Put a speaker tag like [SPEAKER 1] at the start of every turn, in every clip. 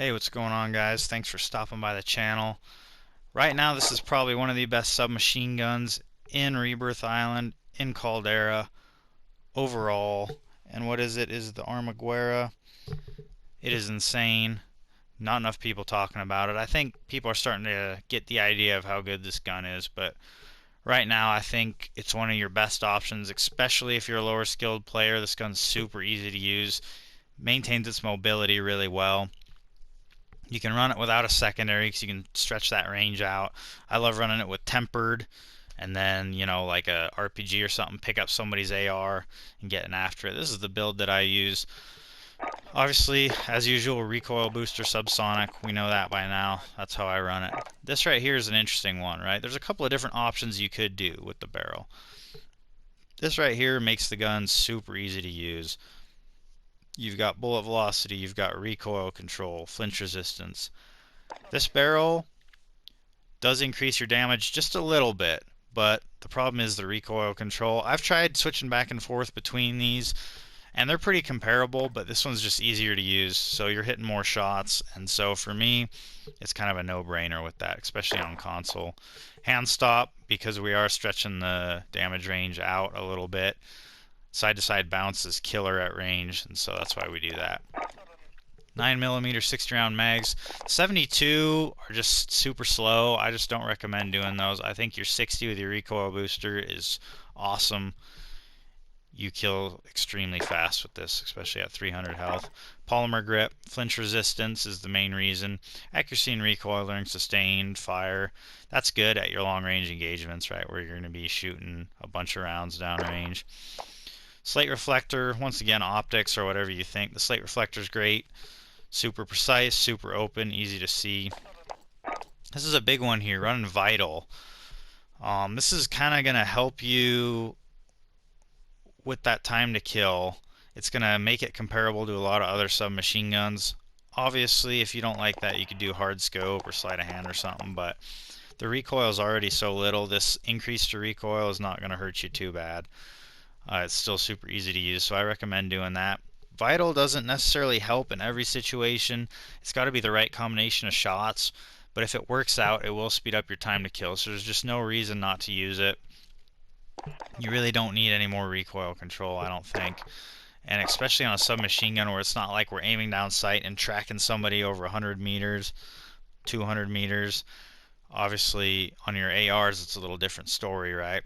[SPEAKER 1] Hey, what's going on, guys? Thanks for stopping by the channel. Right now, this is probably one of the best submachine guns in Rebirth Island, in Caldera, overall. And what is it? Is the Armaguerra. It is insane. Not enough people talking about it. I think people are starting to get the idea of how good this gun is, but right now I think it's one of your best options, especially if you're a lower skilled player. This gun's super easy to use, maintains its mobility really well. You can run it without a secondary because you can stretch that range out. I love running it with tempered, and then, like a RPG or something, pick up somebody's AR and getting after it. This is the build that I use. Obviously, as usual, recoil booster subsonic. We know that by now. That's how I run it. This right here is an interesting one, right? There's a couple of different options you could do with the barrel. This right here makes the gun super easy to use. You've got bullet velocity, you've got recoil control, flinch resistance. This barrel does increase your damage just a little bit, but the problem is the recoil control. I've tried switching back and forth between these, and they're pretty comparable, but this one's just easier to use, so you're hitting more shots, and so for me, it's kind of a no-brainer with that, especially on console. Hand stop, because we are stretching the damage range out a little bit. Side-to-side bounce is killer at range, and so that's why we do that. 9mm 60 round mags. 72 are just super slow. I just don't recommend doing those. I think your 60 with your recoil booster is awesome. You kill extremely fast with this, especially at 300 health. Polymer grip, flinch resistance is the main reason. Accuracy and recoiling, sustained, fire. That's good at your long range engagements, right, where you're going to be shooting a bunch of rounds downrange. Slate reflector, once again, optics or whatever you think. The slate reflector is great. Super precise, super open, easy to see. This is a big one here, running Vital. This is kind of going to help you with that time to kill. It's going to make it comparable to a lot of other submachine guns. Obviously, if you don't like that, you could do hard scope or sleight of hand or something, but the recoil is already so little. This increase to recoil is not going to hurt you too bad. It's still super easy to use, so I recommend doing that. Vital doesn't necessarily help in every situation. It's got to be the right combination of shots, but if it works out, it will speed up your time to kill, so there's just no reason not to use it. You really don't need any more recoil control, I don't think. And especially on a submachine gun where it's not like we're aiming down sight and tracking somebody over 100 meters, 200 meters. Obviously, on your ARs, it's a little different story, right?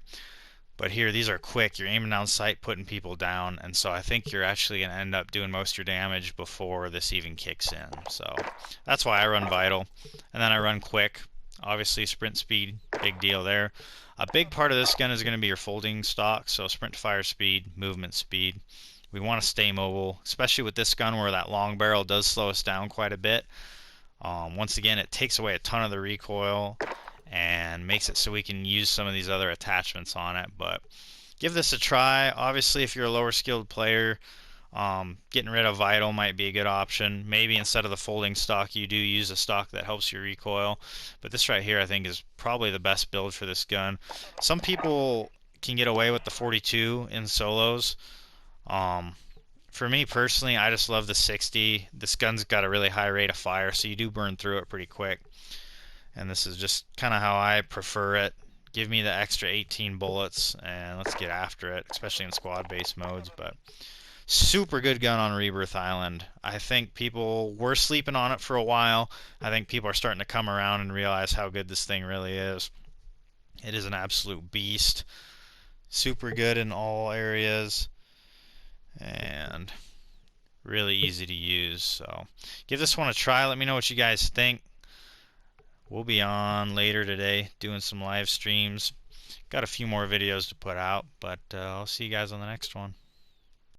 [SPEAKER 1] But here, these are quick. You're aiming down sight, putting people down, and so I think you're actually going to end up doing most of your damage before this even kicks in. So that's why I run Vital. And then I run quick. Obviously, sprint speed, big deal there. A big part of this gun is going to be your folding stock, so sprint to fire speed, movement speed. We want to stay mobile, especially with this gun where that long barrel does slow us down quite a bit. Once again, it takes away a ton of the recoil and makes it so we can use some of these other attachments on it. But give this a try. Obviously, if you're a lower skilled player, getting rid of Vital might be a good option. Maybe instead of the folding stock, you do use a stock that helps you recoil. But this right here, I think, is probably the best build for this gun. Some people can get away with the 42 in solos. For me personally, I just love the 60. This gun's got a really high rate of fire, so you do burn through it pretty quick. And this is just kind of how I prefer it. Give me the extra 18 bullets and let's get after it, especially in squad-based modes. But super good gun on Rebirth Island. I think people were sleeping on it for a while. I think people are starting to come around and realize how good this thing really is. It is an absolute beast. Super good in all areas and really easy to use. So give this one a try. Let me know what you guys think. We'll be on later today doing some live streams. Got a few more videos to put out, but I'll see you guys on the next one.